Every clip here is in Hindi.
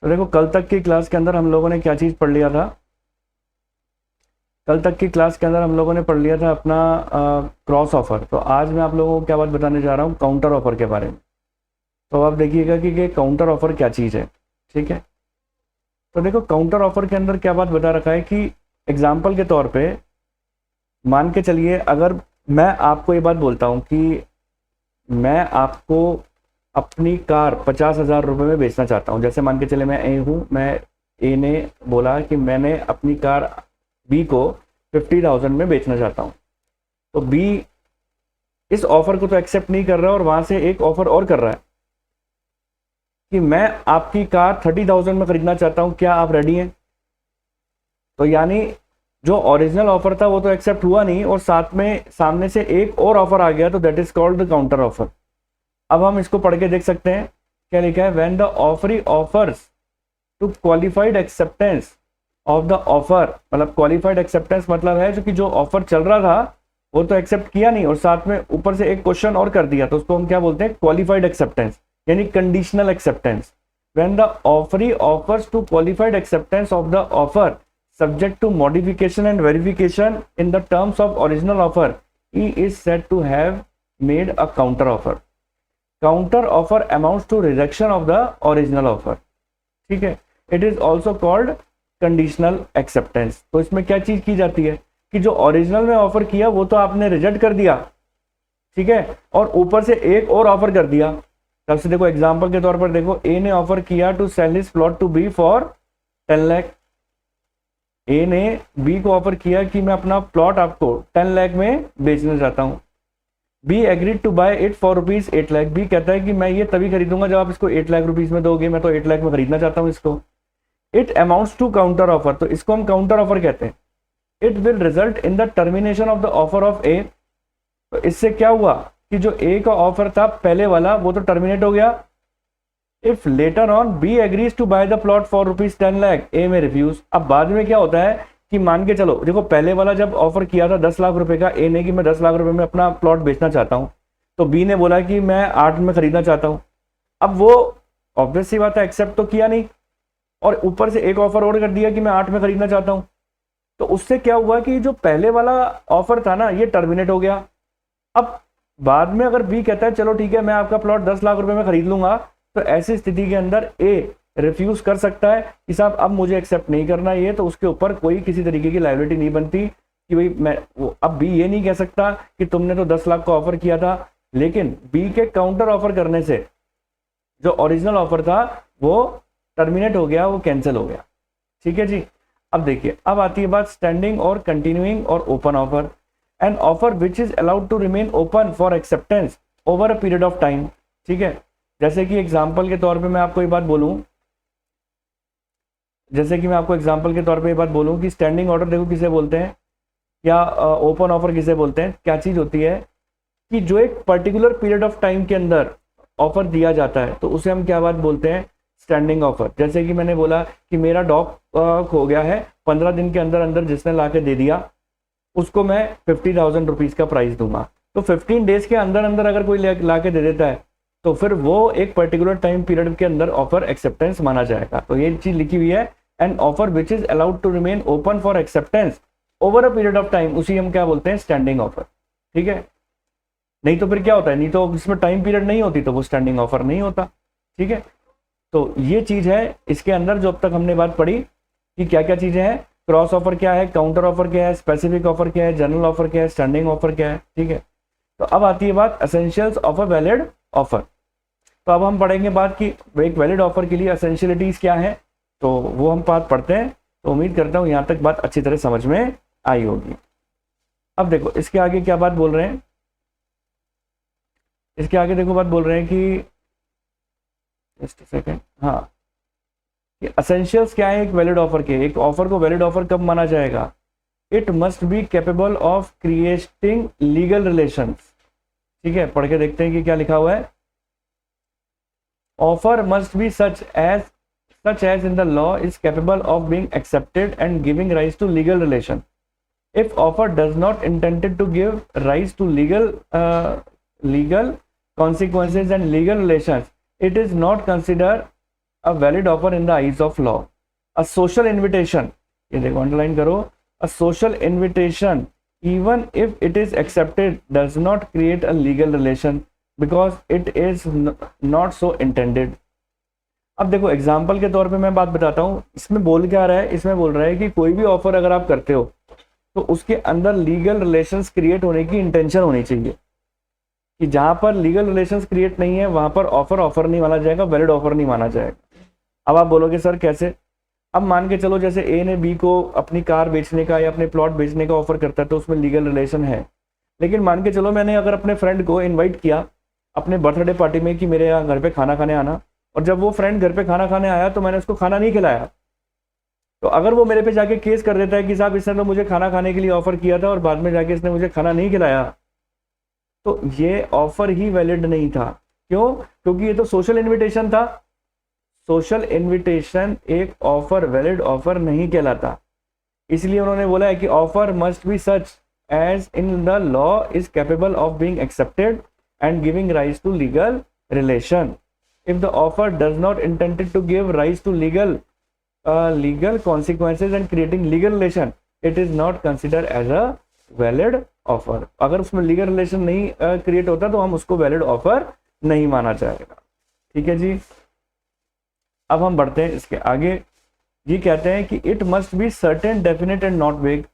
तो देखो कल तक की क्लास के अंदर हम लोगों ने क्या चीज़ पढ़ लिया था। कल तक की क्लास के अंदर हम लोगों ने पढ़ लिया था अपना क्रॉस ऑफर। तो आज मैं आप लोगों को क्या बात बताने जा रहा हूँ, काउंटर ऑफर के बारे में। तो आप देखिएगा कि ये काउंटर ऑफर क्या चीज़ है। ठीक है, तो देखो काउंटर ऑफर के अंदर क्या बात बता रखा है कि एग्जाम्पल के तौर पे मान के चलिए, अगर मैं आपको ये बात बोलता हूँ कि मैं आपको अपनी कार 50,000 रुपये में बेचना चाहता हूँ। जैसे मान के चले मैं ए हूँ, मैं ए ने बोला कि मैंने अपनी कार बी को 50,000 में बेचना चाहता हूँ। तो बी इस ऑफर को तो एक्सेप्ट नहीं कर रहा और वहां से एक ऑफर और कर रहा है कि मैं आपकी कार 30,000 में खरीदना चाहता हूँ, क्या आप रेडी हैं? तो यानी जो ओरिजिनल ऑफर था वो तो एक्सेप्ट हुआ नहीं और साथ में सामने से एक और ऑफर आ गया, तो that is called the counter offer. अब हम इसको पढ़ के देख सकते हैं क्या लिखा है। When the offeree offers to qualified acceptance of the offer, मतलब क्वालिफाइड एक्सेप्टेंस मतलब है जो कि जो ऑफर चल रहा था वो तो एक्सेप्ट किया नहीं और साथ में ऊपर से एक क्वेश्चन और कर दिया, तो उसको हम क्या बोलते हैं, क्वालिफाइड एक्सेप्टेंस यानी conditional acceptance. When the offeree offers to qualified acceptance of the offer subject to modification and verification in the terms of original offer, he is said to have made a counter offer. Counter offer amounts to rejection of the original offer. ठीक है, it is also called conditional acceptance. तो इसमें क्या चीज की जाती है कि जो ओरिजिनल में ऑफर किया वो तो आपने रिजेक्ट कर दिया, ठीक है, और ऊपर से एक और ऑफर कर दिया। तब से देखो एग्जांपल के तौर पर देखो, ए ने ऑफर किया to sell his plot to B for 10 lakh. A ने बी को ऑफर किया कि मैं अपना प्लॉट आपको 10 लाख में बेचना चाहता हूं। B agreed to buy it for rupees 8 lakh. B कहता है कि मैं ये तभी खरीदूंगा जब आप इसको 8 लाख रुपीज में दोगे, मैं तो 8 लाख में खरीदना चाहता हूं इसको। It amounts to counter offer, तो इसको हम काउंटर ऑफर कहते हैं। It will result in the termination of the offer of A. तो इससे क्या हुआ कि जो ए का ऑफर था पहले वाला वो तो टर्मिनेट हो गया। If later on B agrees to buy the plot for rupees 10 lakh, A may refuse. अब बाद में क्या होता है कि मान के चलो देखो पहले वाला जब ऑफर किया था 10 लाख रुपए का ए ने कि मैं 10 लाख रुपए में अपना प्लॉट बेचना चाहता हूं, तो बी ने बोला कि मैं 8 में खरीदना चाहता हूं। अब वो ऑब्वियस सी बात है एक्सेप्ट तो किया नहीं और ऊपर से एक ऑफर और कर दिया कि मैं 8 में खरीदना चाहता हूं। तो उससे क्या हुआ कि जो पहले वाला ऑफर था ना ये टर्मिनेट हो गया। अब बाद में अगर बी कहता है चलो ठीक है मैं आपका प्लॉट 10 लाख रुपए में खरीद लूंगा, तो ऐसी स्थिति के अंदर ए रिफ्यूज कर सकता है कि साहब अब मुझे एक्सेप्ट नहीं करना ये, तो उसके ऊपर कोई किसी तरीके की लायबिलिटी नहीं बनती कि भाई मैं वो। अब बी ये नहीं कह सकता कि तुमने तो 10 लाख का ऑफर किया था, लेकिन बी के काउंटर ऑफर करने से जो ओरिजिनल ऑफर था वो टर्मिनेट हो गया, वो कैंसिल हो गया। ठीक है जी। अब देखिए, अब आती है बात स्टैंडिंग और कंटिन्यूइंग और open offer. An offer which is allowed to remain open for acceptance over a period of time. ठीक है, जैसे कि एग्जाम्पल के तौर पे मैं आपको ये बात बोलूं, जैसे कि मैं आपको एग्जाम्पल के तौर पे ये बात बोलूं कि स्टैंडिंग ऑर्डर देखो किसे बोलते हैं या ओपन ऑफर किसे बोलते हैं। क्या चीज होती है कि जो एक पर्टिकुलर पीरियड ऑफ टाइम के अंदर ऑफर दिया जाता है तो उसे हम क्या बात बोलते हैं, स्टैंडिंग ऑफर। जैसे कि मैंने बोला कि मेरा डॉग खो गया है, 15 दिन के अंदर अंदर जिसने ला के दे दिया उसको मैं 50,000 रुपीज का प्राइस दूंगा। तो 15 डेज के अंदर अंदर अगर कोई ला के दे देता है तो फिर वो एक पर्टिकुलर टाइम पीरियड के अंदर ऑफर एक्सेप्टेंस माना जाएगा। तो ये चीज लिखी हुई है, an offer which is allowed to remain open for acceptance over a period of time, उसी हम क्या बोलते हैं, स्टैंडिंग ऑफर। ठीक है, नहीं तो फिर क्या होता है, नहीं तो इसमें टाइम पीरियड नहीं होती तो वो स्टैंडिंग ऑफर नहीं होता। ठीक है, तो ये चीज है इसके अंदर जो अब तक हमने बात पढ़ी कि क्या क्या चीजें हैं। क्रॉस ऑफर क्या है, काउंटर ऑफर क्या है, स्पेसिफिक ऑफर क्या है, जनरल ऑफर क्या है, स्टैंडिंग ऑफर क्या है। ठीक है, तो अब आती है बात essentials of a valid offer. तो अब हम पढ़ेंगे बात कि एक वैलिड ऑफर के लिए एसेंशियलिटीज क्या है, तो वो हम बात पढ़ते हैं। तो उम्मीद करता हूं यहां तक बात अच्छी तरह समझ में आई होगी। अब देखो इसके आगे क्या बात बोल रहे हैं, इसके आगे देखो बात बोल रहे हैं कि जस्ट सेकंड, हाँ, कि एसेंशियल्स क्या है एक वैलिड ऑफर के। एक ऑफर को वैलिड ऑफर कब माना जाएगा, it must be capable of creating legal relations. ठीक है, पढ़ के देखते हैं कि क्या लिखा हुआ है। Offer must be such as in the law is capable of being accepted and giving rise to legal relation. If offer does not intended to give rise to legal consequences and legal relations, it is not considered a valid offer in the eyes of law. A social invitation, ये देखो अंडरलाइन करो, a social invitation even if it is accepted does not create a legal relation because it is not so intended। अब देखो एग्जाम्पल के तौर पे मैं बात बताता हूँ, इसमें बोल क्या रहा है, इसमें बोल रहा है कि कोई भी ऑफर अगर आप करते हो तो उसके अंदर लीगल रिलेशंस क्रिएट होने की इंटेंशन होनी चाहिए, कि जहां पर लीगल रिलेशंस क्रिएट नहीं है वहां पर ऑफर नहीं माना जाएगा, वैलिड ऑफर नहीं माना जाएगा। अब आप बोलोगे सर कैसे? अब मान के चलो जैसे ए ने बी को अपनी कार बेचने का या अपने प्लॉट बेचने का ऑफर करता है तो उसमें लीगल रिलेशन है। लेकिन मान के चलो मैंने अगर अपने फ्रेंड को इनवाइट किया अपने बर्थडे पार्टी में कि मेरे यहाँ घर पे खाना खाने आना, और जब वो फ्रेंड घर पे खाना खाने आया तो मैंने उसको खाना नहीं खिलाया, तो अगर वो मेरे पे जाके केस कर देता है कि साहब इसने तो मुझे खाना खाने के लिए ऑफर किया था और बाद में जाके इसने मुझे खाना नहीं खिलाया, तो ये ऑफर ही वैलिड नहीं था। क्यों? क्योंकि ये तो सोशल इन्विटेशन था। सोशल इन्विटेशन एक ऑफर वैलिड ऑफर नहीं कहलाता। इसलिए उन्होंने बोला है कि offer must be such as in the law is capable of being accepted and giving rise to legal relation. If the offer does not intended to give rise to legal consequences and creating legal relation, it is not consider as a valid offer. अगर उसमें लीगल रिलेशन नहीं क्रिएट होता तो हम उसको वैलिड ऑफर नहीं माना जाएगा। ठीक है जी, अब हम बढ़ते हैं इसके आगे। ये कहते हैं कि it must be certain, definite and not वेग।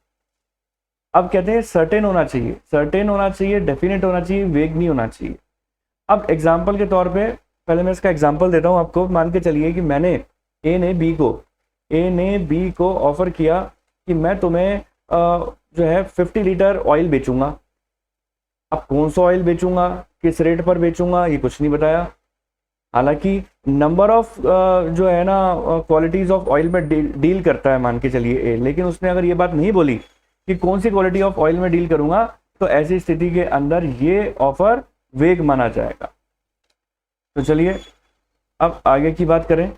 अब कहते हैं सर्टेन होना चाहिए, सर्टेन होना चाहिए, डेफिनेट होना चाहिए, वेग नहीं होना चाहिए। अब एग्जाम्पल के तौर पे पहले मैं इसका एग्जाम्पल देता हूं आपको। मान के चलिए कि मैंने ए ने बी को ऑफर किया कि मैं तुम्हें जो है 50 लीटर ऑयल बेचूंगा। अब कौन सा ऑयल बेचूंगा, किस रेट पर बेचूंगा, ये कुछ नहीं बताया। हालांकि नंबर ऑफ जो है ना क्वालिटीज ऑफ ऑयल में डील करता है मान के चलिए ए, लेकिन उसने अगर ये बात नहीं बोली कि कौन सी क्वालिटी ऑफ ऑयल में डील करूंगा, तो ऐसी स्थिति के अंदर ये ऑफर वेग माना जाएगा। तो चलिए अब आगे की बात करें।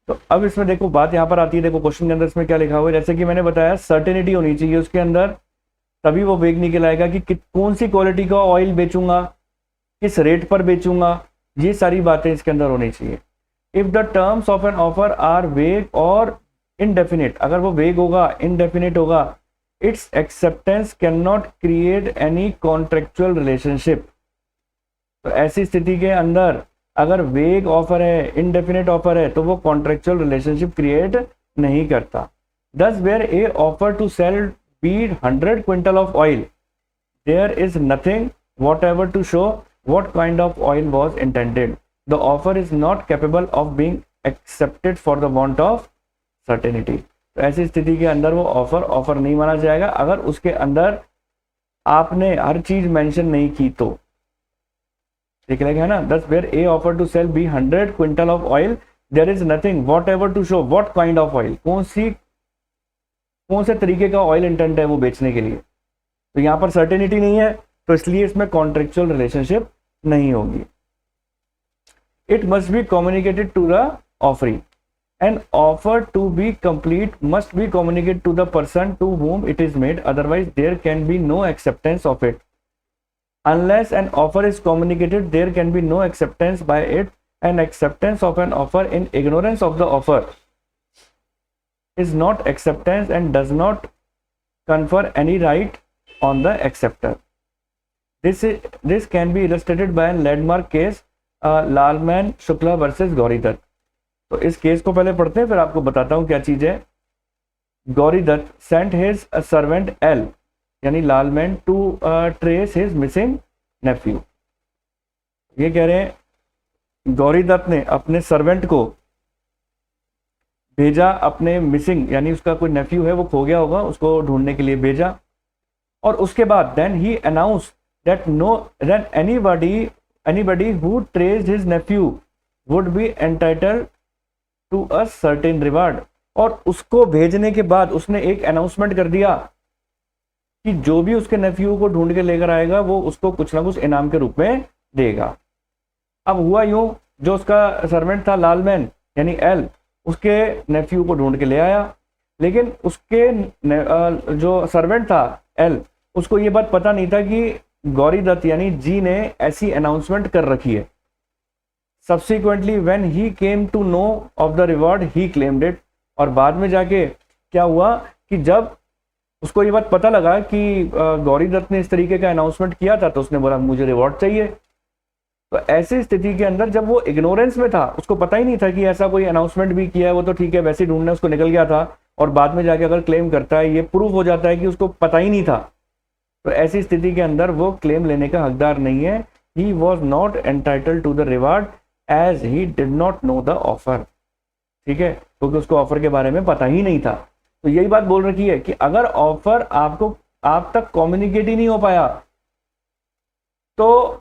तो अब इसमें देखो बात यहां पर आती है, देखो क्वेश्चन के अंदर इसमें क्या लिखा हुआ है, जैसे कि मैंने बताया सर्टेनिटी होनी चाहिए उसके अंदर, तभी वो वेग निकलाएगा कि कौन सी क्वालिटी का ऑयल बेचूंगा, किस रेट पर बेचूंगा, ये सारी बातें इसके अंदर होनी चाहिए। If the terms of an offer are vague और इनडेफिनिट, अगर वो वेग होगा, इनडेफिनिट होगा, its acceptance can not create any contractual relationship. तो ऐसी स्थिति के अंदर अगर वेग ऑफर है, इनडेफिनिट ऑफर है, तो वो कॉन्ट्रेक्चुअल रिलेशनशिप क्रिएट नहीं करता। Thus where a offer to sell B 100 quintal of oil, there is nothing whatever to show what kind of oil was intended. The offer is not capable of being accepted for the want of certainty. तो ऐसी स्थिति के अंदर वो ऑफर नहीं माना जाएगा अगर उसके अंदर आपने हर चीज मेंशन नहीं की तो। ठीक है ना, 10 where a offer to sell B 100 quintal of oil, there is nothing whatever to show what kind of oil, कौन से तरीके का ऑयल इंटेंट है वो बेचने के लिए। तो यहाँ पर सर्टेनिटी नहीं है, तो इसलिए इसमें कॉन्ट्रेक्चुअल रिलेशनशिप नहीं होगी। It must be communicated to the offeree, an offer to be complete must be communicated to the person to whom it is made, otherwise there can be no acceptance of it. Unless an offer is communicated, there can be no acceptance by it. An acceptance of an offer in ignorance of the offer is not acceptance and does not confer any right on the acceptor. This can be illustrated by a landmark case, Lalman Shukla versus Gauri Dutt. तो इस केस को पहले पढ़ते हैं फिर आपको बताता हूं क्या चीज है। Gauri Dutt sent his servant L यानी Lalman to trace his missing nephew. ये कह रहे हैं गौरी दत्त ने अपने सर्वेंट को भेजा, अपने मिसिंग यानी उसका कोई नेफ्यू है वो खो गया होगा, उसको ढूंढने के लिए भेजा। और उसके बाद then he announce that anybody who traced his nephew would be entitled to a certain reward। और उसको भेजने के बाद उसने एक अनाउंसमेंट कर दिया कि जो भी उसके नेफ्यू को ढूंढ के लेकर आएगा वो उसको कुछ ना कुछ इनाम के रूप में देगा। अब हुआ यूं, जो उसका सर्वेंट था लालमैन यानी एल, उसके नेफ्यू को ढूंढ के ले आया, लेकिन उसके जो सर्वेंट था एल, उसको ये बात पता नहीं था कि गौरी दत्त यानी जी ने ऐसी अनाउंसमेंट कर रखी है। Subsequently when he came to know of the reward he claimed it, और बाद में जाके क्या हुआ कि जब उसको ये बात पता लगा कि गौरी दत्त ने इस तरीके का अनाउंसमेंट किया था तो उसने बोला मुझे रिवॉर्ड चाहिए। तो ऐसी स्थिति के अंदर जब वो इग्नोरेंस में था, उसको पता ही नहीं था कि ऐसा कोई अनाउंसमेंट भी किया है, वो तो ठीक है वैसे ही ढूंढने उसको निकल गया था, और बाद में जाके अगर क्लेम करता है ये प्रूफ हो जाता है कि उसको पता ही नहीं था, तो ऐसी स्थिति के अंदर वो क्लेम लेने का हकदार नहीं है। He was not entitled to the reward as he did not know the offer, ठीक है, क्योंकि उसको ऑफर के बारे में पता ही नहीं था। तो यही बात बोल रखी है कि अगर ऑफर आपको आप तक कम्युनिकेट ही नहीं हो पाया तो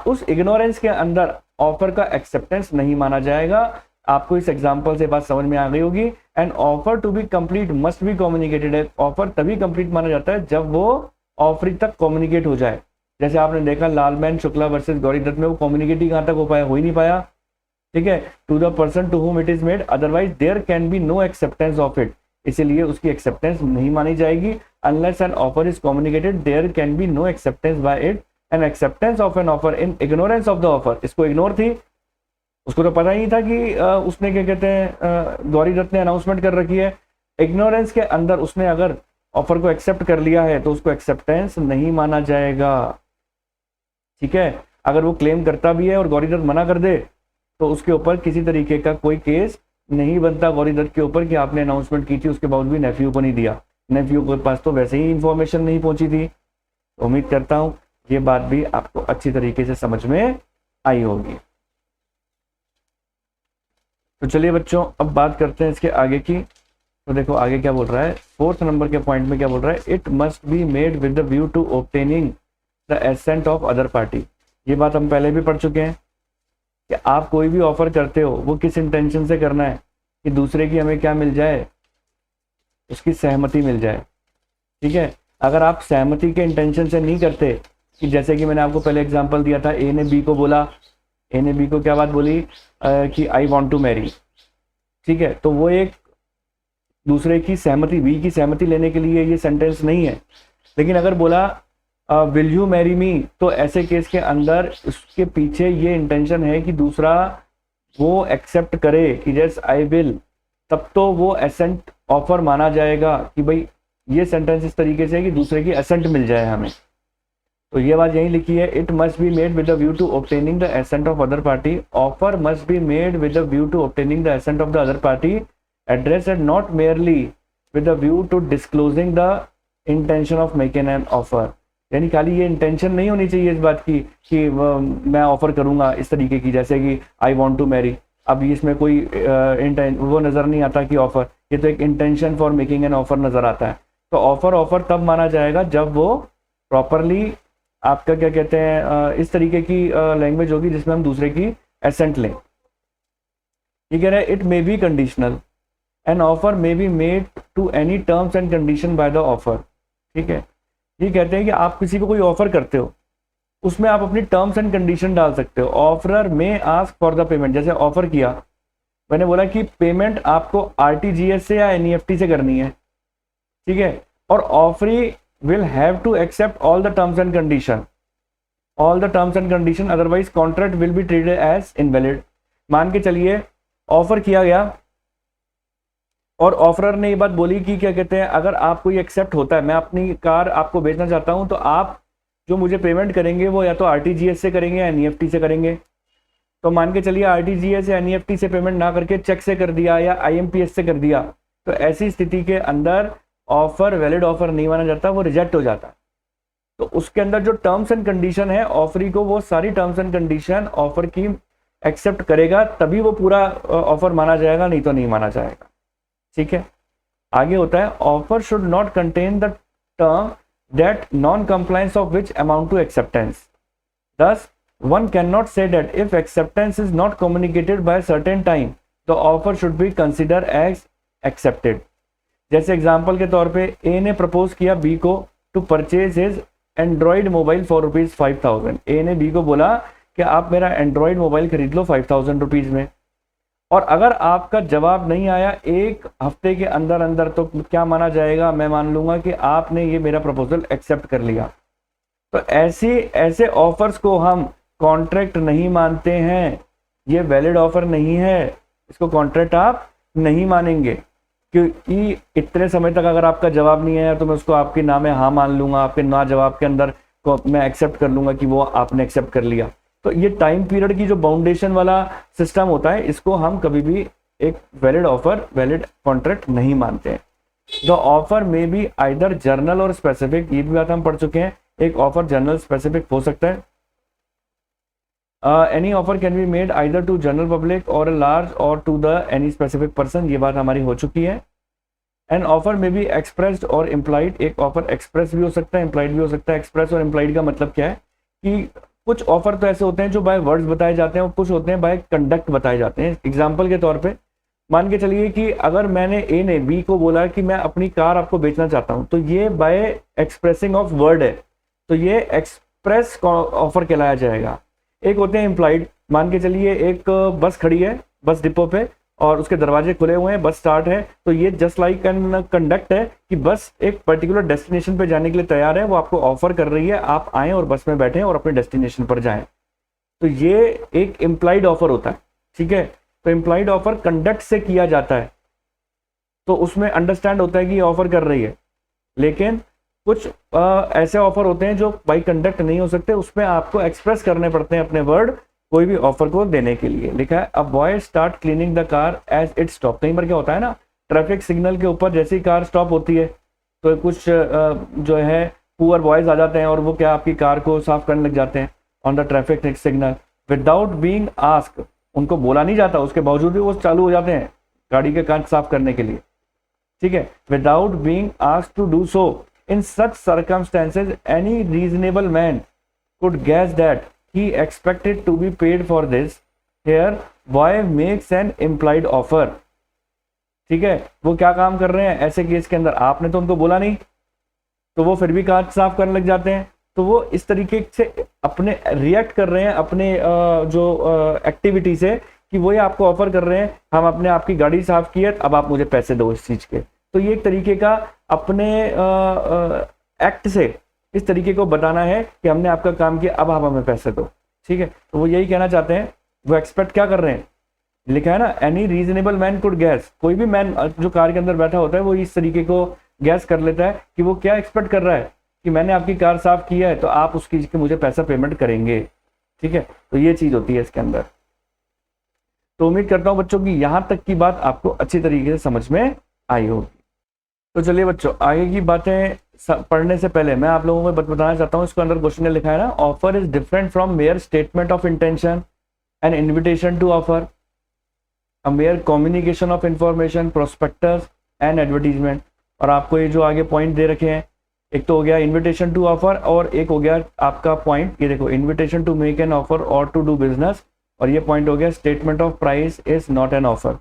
उस इग्नोरेंस के अंदर ऑफर का एक्सेप्टेंस नहीं माना जाएगा। आपको इस एग्जांपल से बात समझ में आ गई होगी। And offer to be complete must be communicated है, ऑफर तभी कंप्लीट माना जाता है जब वो ऑफरिंग तक कम्युनिकेट हो जाए। जैसे आपने देखा लालमैन शुक्ला वर्सेस गौरी दत्त में वो कम्युनिकेट ही कहां तक हो पाया, हो ही नहीं पाया, ठीक है, to the person to whom it is made, otherwise there can be no acceptance of it, इसीलिए उसकी एक्सेप्टेंस नहीं मानी जाएगी। Unless an offer is communicated there can be no acceptance by it, an acceptance of an offer in ignorance of the offer, इसको इग्नोर थी, उसको तो पता ही नहीं था कि उसने क्या कहते हैं गौरी दत्त ने अनाउंसमेंट कर रखी है। इग्नोरेंस के अंदर उसने अगर ऑफर को एक्सेप्ट कर लिया है तो उसको एक्सेप्टेंस नहीं माना जाएगा, ठीक है। अगर वो क्लेम करता भी है और गौरी दत्त मना कर दे तो उसके ऊपर किसी तरीके का कोई केस नहीं बनता गौरी दत्त के ऊपर कि आपने अनाउंसमेंट की थी उसके बावजूद भी नेफ्यू को नहीं दिया, नेफ्यू के पास तो वैसे ही इंफॉर्मेशन नहीं पहुंची थी। तो उम्मीद करता हूं ये बात भी आपको अच्छी तरीके से समझ में आई होगी। तो चलिए बच्चों अब बात करते हैं इसके आगे की। तो देखो आगे क्या बोल रहा है, 4th नंबर के पॉइंट में क्या बोल रहा है, it must be made with the view to obtaining the assent of other party. ये बात हम पहले भी पढ़ चुके हैं कि आप कोई भी ऑफर करते हो वो किस इंटेंशन से करना है कि दूसरे की हमें क्या मिल जाए, उसकी सहमति मिल जाए, ठीक है। अगर आप सहमति के इंटेंशन से नहीं करते, कि जैसे कि मैंने आपको पहले एग्जांपल दिया था, ए ने बी को बोला, ए ने बी को क्या बात बोली कि आई वांट टू मैरी, ठीक है, तो वो एक दूसरे की सहमति, बी की सहमति लेने के लिए ये सेंटेंस नहीं है। लेकिन अगर बोला विल यू मैरी मी, तो ऐसे केस के अंदर उसके पीछे ये इंटेंशन है कि दूसरा वो एक्सेप्ट करे कि यस आई विल, तब तो वो एसेंट ऑफर माना जाएगा कि भाई ये सेंटेंस इस तरीके से है कि दूसरे की एसेंट मिल जाए हमें। तो ये बात यही लिखी है, it must be made with the view to obtaining the assent of other party, offer must be made with the view to obtaining the assent of the other party, address and not merely with the view to disclosing the intention of making an offer. यानी खाली ये इंटेंशन नहीं होनी चाहिए इस बात की कि मैं ऑफर करूंगा इस तरीके की, जैसे कि आई वांट टू मैरी, अब इसमें कोई वो नजर नहीं आता कि ऑफर, ये तो एक intention for making an offer नजर आता है। तो ऑफर तब माना जाएगा जब वो प्रॉपरली आपका क्या कहते हैं इस तरीके की लैंग्वेज होगी जिसमें हम दूसरे की एसेंट लें। ये कह रहा है it may be conditional, an offer may be made to any terms and condition by the offer, ठीक है। ये कहते हैं कि आप किसी को कोई ऑफर करते हो, उसमें आप अपनी टर्म्स एंड कंडीशन डाल सकते हो। ऑफरर में आस्क फॉर द पेमेंट, जैसे ऑफर किया, मैंने बोला कि पेमेंट आपको आरटीजीएस से या एनईएफटी से करनी है, ठीक है, और offeree will have to accept all the terms and condition, otherwise contract will be treated as invalid। मान के चलिए ऑफर किया गया और ऑफरर ने ये बात बोली कि क्या कहते हैं अगर आपको ये एक्सेप्ट होता है, मैं अपनी कार आपको बेचना चाहता हूं, तो आप जो मुझे पेमेंट करेंगे वो या तो आरटीजीएस से करेंगे या एनईएफटी से करेंगे। तो मान के चलिए आरटीजीएस या एनईएफटी से पेमेंट ना करके चेक से कर दिया या आईएमपीएस से कर दिया, तो ऐसी स्थिति के अंदर ऑफर वैलिड ऑफर नहीं माना जाता, वो रिजेक्ट हो जाता है। तो उसके अंदर जो टर्म्स एंड कंडीशन है ऑफरी को, वो सारी टर्म्स एंड कंडीशन ऑफर की एक्सेप्ट करेगा, तभी वो पूरा ऑफर माना जाएगा, नहीं तो नहीं माना जाएगा, ठीक है। आगे होता है offer should not contain the term that non compliance of which amount to acceptance, thus one cannot say that if acceptance is not communicated by a certain time the offer should be considered as accepted। जैसे एग्जाम्पल के तौर पे ए ने प्रपोज किया बी को to purchase his Android mobile for ₹5000। A ने बी को बोला कि आप मेरा एंड्रॉइड मोबाइल खरीद लो ₹5000 में, और अगर आपका जवाब नहीं आया 1 हफ्ते के अंदर अंदर, तो क्या माना जाएगा, मैं मान लूंगा कि आपने ये मेरा प्रपोजल एक्सेप्ट कर लिया। तो ऐसे ऑफर्स को हम कॉन्ट्रैक्ट नहीं मानते हैं, ये वैलिड ऑफर नहीं है, इसको कॉन्ट्रैक्ट आप नहीं मानेंगे, क्योंकि इतने समय तक अगर आपका जवाब नहीं आया तो मैं उसको आपके ना में हाँ मान लूंगा, आपके ना जवाब के अंदर को मैं एक्सेप्ट कर लूंगा कि वो आपने एक्सेप्ट कर लिया। तो ये टाइम पीरियड की जो बाउंडेशन वाला सिस्टम होता है, इसको हम कभी भी एक वैलिड ऑफर, वैलिड कॉन्ट्रैक्ट नहीं मानते हैं। द ऑफर में बी आइदर जर्नल और स्पेसिफिक, ये भी बात हम पढ़ चुके हैं, एक ऑफर जर्नल स्पेसिफिक हो सकता है। Any offer can be made either to general public और लार्ज और to the any specific person, ये बात हमारी हो चुकी है। एन ऑफर में बी एक्सप्रेस्ड और इम्प्लाइड, एक ऑफर एक्सप्रेस भी हो सकता है, इम्प्लाइड भी हो सकता है। एक्सप्रेस और इम्प्लाइड का मतलब क्या है कि कुछ ऑफर तो ऐसे होते हैं जो बाय वर्ड्स बताए जाते हैं और कुछ होते हैं बाय कंडक्ट बताए जाते हैं। एग्जाम्पल के तौर पे मान के चलिए कि अगर मैंने ए ने बी को बोला कि मैं अपनी कार आपको बेचना चाहता हूं, तो ये बाय एक्सप्रेसिंग ऑफ वर्ड है, तो ये एक्सप्रेस ऑफर कहलाया जाएगा। एक होते हैं इम्प्लाइड, मान के चलिए एक बस खड़ी है बस डिपो पे और उसके दरवाजे खुले हुए हैं, बस स्टार्ट है, तो ये जस्ट लाइक एन कंडक्ट है कि बस एक पर्टिकुलर डेस्टिनेशन पे जाने के लिए तैयार है, वो आपको ऑफर कर रही है, आप आएँ और बस में बैठें और अपने डेस्टिनेशन पर जाएं। तो ये एक इम्प्लाइड ऑफर होता है, ठीक है। तो इम्प्लाइड ऑफर कंडक्ट से किया जाता है, तो उसमें अंडरस्टैंड होता है कि ये ऑफर कर रही है। लेकिन कुछ ऐसे ऑफर होते हैं जो बाई कंडक्ट नहीं हो सकते, उसमें आपको एक्सप्रेस करने पड़ते हैं अपने वर्ड कोई भी ऑफर को देने के लिए। लिखा है a boy start cleaning the car as it stop. कई बार क्या होता है ना, ट्रैफिक सिग्नल के ऊपर जैसे ही कार स्टॉप होती है तो कुछ जो है पुअर बॉयज आ जाते हैं और वो क्या आपकी कार को साफ करने लग जाते हैं on the traffic signal without being asked. उनको बोला नहीं जाता, उसके बावजूद भी वो चालू हो जाते हैं गाड़ी के कांच साफ करने के लिए, ठीक है, without being asked to do so. In such circumstances any reasonable man could guess that he expected to be paid for this. Here boy makes an implied offer, ठीक है। वो क्या काम कर रहे हैं ऐसे केस के अंदर, आपने तो उनको बोला नहीं, तो वो फिर भी कांच साफ करने लग जाते हैं। तो वो इस तरीके से अपने रिएक्ट कर रहे हैं अपने जो एक्टिविटी से, कि वो ये आपको ऑफर कर रहे हैं हम अपने आपकी गाड़ी साफ की है, अब आप मुझे पैसे दो इस चीज के। तो ये एक तरीके का अपने एक्ट से इस तरीके को बताना है कि हमने आपका काम किया, अब आप हमें पैसे दो, ठीक है। तो वो यही कहना चाहते हैं, वो एक्सपेक्ट क्या कर रहे हैं, लिखा है ना any reasonable man could gas. कोई भी मैन जो कार के अंदर बैठा होता है वो इस तरीके को गैस कर लेता है कि वो क्या एक्सपेक्ट कर रहा है कि मैंने आपकी कार साफ किया है तो आप उसकी के मुझे पैसा पेमेंट करेंगे, ठीक है। तो ये चीज होती है इसके अंदर। तो उम्मीद करता हूँ बच्चों की यहाँ तक की बात आपको अच्छी तरीके से समझ में आई होगी। तो चलिए बच्चों, आगे की बातें पढ़ने से पहले मैं आप लोगों को बताना चाहता हूँ, इसके अंदर क्वेश्चन ने लिखा है ना, offer is different from mere statement of intention and invitation to offer, a mere communication of information, prospectus and advertisement. और आपको ये जो आगे पॉइंट दे रखे हैं, एक तो हो गया इन्विटेशन टू ऑफर और एक हो गया आपका पॉइंट, ये देखो invitation to make an offer और टू डू बिजनेस, और ये पॉइंट हो गया statement of price is not an offer.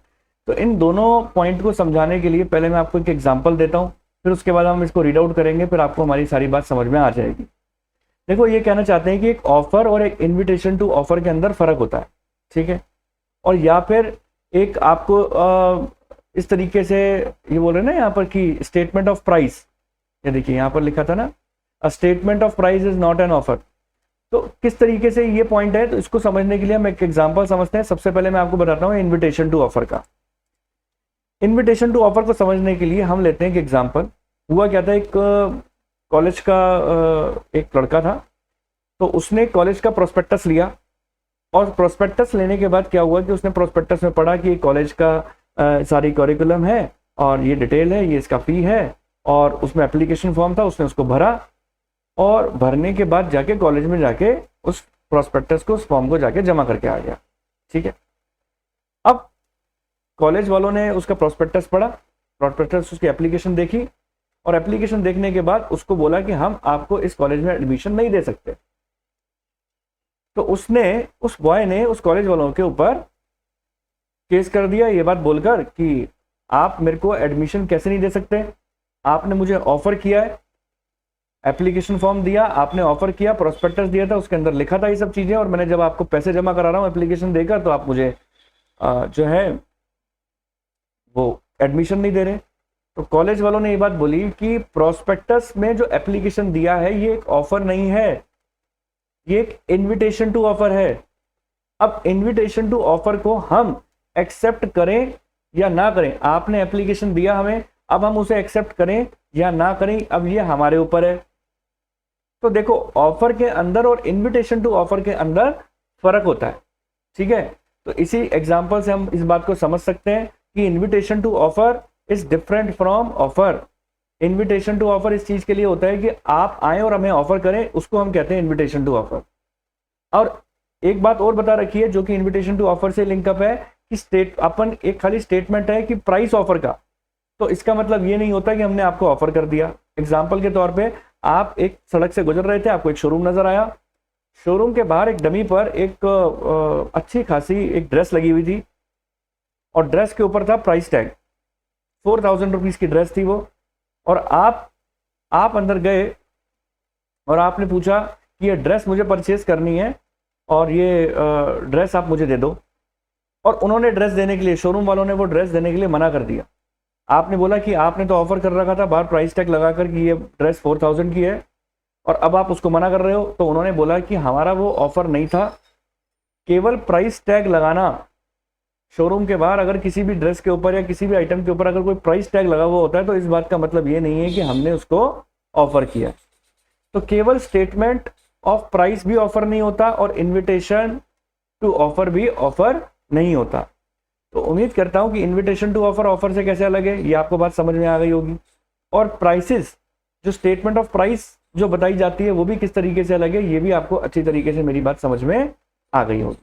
तो इन दोनों पॉइंट को समझाने के लिए पहले मैं आपको एक एग्जांपल देता हूँ, फिर उसके बाद हम इसको रीड आउट करेंगे, फिर आपको हमारी सारी बात समझ में आ जाएगी। देखो ये कहना चाहते हैं कि एक ऑफर और एक इन्विटेशन टू ऑफर के अंदर फर्क होता है, ठीक है। और या फिर एक आपको इस तरीके से ये बोल रहे हैं ना यहाँ पर कि स्टेटमेंट ऑफ प्राइस, ये देखिए यहाँ पर लिखा था ना, a statement of price is not an offer. तो किस तरीके से ये पॉइंट है, तो इसको समझने के लिए हम एक एग्जांपल समझते हैं। सबसे पहले मैं आपको बताता हूँ इन्विटेशन टू ऑफर का। इन्विटेशन टू ऑफर को समझने के लिए हम लेते हैं कि एग्जांपल हुआ क्या था, एक कॉलेज का एक लड़का था, तो उसने कॉलेज का प्रोस्पेक्टस लिया, और प्रोस्पेक्टस लेने के बाद क्या हुआ कि उसने प्रोस्पेक्टस में पढ़ा कि कॉलेज का सारी करिकुलम है और ये डिटेल है, ये इसका फी है, और उसमें एप्लीकेशन फॉर्म था, उसने उसको भरा, और भरने के बाद जाके कॉलेज में जाके उस प्रोस्पेक्टस को, उस फॉर्म को जाके जमा करके आ गया, ठीक है। अब कॉलेज वालों ने उसका प्रोस्पेक्टस पढ़ा, प्रोस्पेक्टस उसकी एप्लीकेशन देखी, और एप्लीकेशन देखने के बाद उसको बोला कि हम आपको इस कॉलेज में एडमिशन नहीं दे सकते। तो उसने, उस बॉय ने उस कॉलेज वालों के ऊपर केस कर दिया, ये बात बोलकर कि आप मेरे को एडमिशन कैसे नहीं दे सकते, आपने मुझे ऑफर किया है, एप्लीकेशन फॉर्म दिया, आपने ऑफर किया, प्रोस्पेक्टस दिया था, उसके अंदर लिखा था ये सब चीजें, और मैंने जब आपको पैसे जमा करा रहा हूँ एप्लीकेशन देकर, तो आप मुझे जो है वो एडमिशन नहीं दे रहे। तो कॉलेज वालों ने ये बात बोली कि प्रोस्पेक्टस में जो एप्लीकेशन दिया है ये एक ऑफर नहीं है, ये एक इन्विटेशन टू ऑफर है। अब इनविटेशन टू ऑफर को हम एक्सेप्ट करें या ना करें, आपने एप्लीकेशन दिया हमें, अब हम उसे एक्सेप्ट करें या ना करें, अब ये हमारे ऊपर है। तो देखो ऑफर के अंदर और इनविटेशन टू ऑफर के अंदर फर्क होता है, ठीक है। तो इसी एग्जांपल से हम इस बात को समझ सकते हैं कि invitation to offer is different from offer. Invitation to offer इस चीज के लिए होता है कि आप आए और हमें ऑफर करें, उसको हम कहते हैं इनविटेशन टू ऑफर। और एक बात और बता रखी है जो कि इनविटेशन टू ऑफर से लिंकअप है कि अपन एक खाली स्टेटमेंट है कि प्राइस ऑफर का, तो इसका मतलब ये नहीं होता कि हमने आपको ऑफर कर दिया। एग्जाम्पल के तौर पे आप एक सड़क से गुजर रहे थे, आपको एक शोरूम नजर आया, शोरूम के बाहर एक डमी पर एक अच्छी खासी एक ड्रेस लगी हुई थी और ड्रेस के ऊपर था प्राइस टैग, 4000 रुपीज की ड्रेस थी वो। और आप अंदर गए और आपने पूछा कि ये ड्रेस मुझे परचेज करनी है और ये ड्रेस आप मुझे दे दो, और उन्होंने ड्रेस देने के लिए, शोरूम वालों ने वो ड्रेस देने के लिए मना कर दिया। आपने बोला कि आपने तो ऑफर कर रखा था बाहर प्राइस टैग लगाकर कि ये ड्रेस 4000 की है, और अब आप उसको मना कर रहे हो। तो उन्होंने बोला कि हमारा वो ऑफर नहीं था, केवल प्राइस टैग लगाना शोरूम के बाहर, अगर किसी भी ड्रेस के ऊपर या किसी भी आइटम के ऊपर अगर कोई प्राइस टैग लगा हुआ होता है तो इस बात का मतलब ये नहीं है कि हमने उसको ऑफर किया। तो केवल स्टेटमेंट ऑफ प्राइस भी ऑफर नहीं होता और इन्विटेशन टू ऑफर भी ऑफर नहीं होता। तो उम्मीद करता हूं कि इन्विटेशन टू ऑफर ऑफर से कैसे अलग है ये आपको बात समझ में आ गई होगी, और प्राइसेस, जो स्टेटमेंट ऑफ प्राइस जो बताई जाती है वो भी किस तरीके से अलग है ये भी आपको अच्छी तरीके से मेरी बात समझ में आ गई होगी।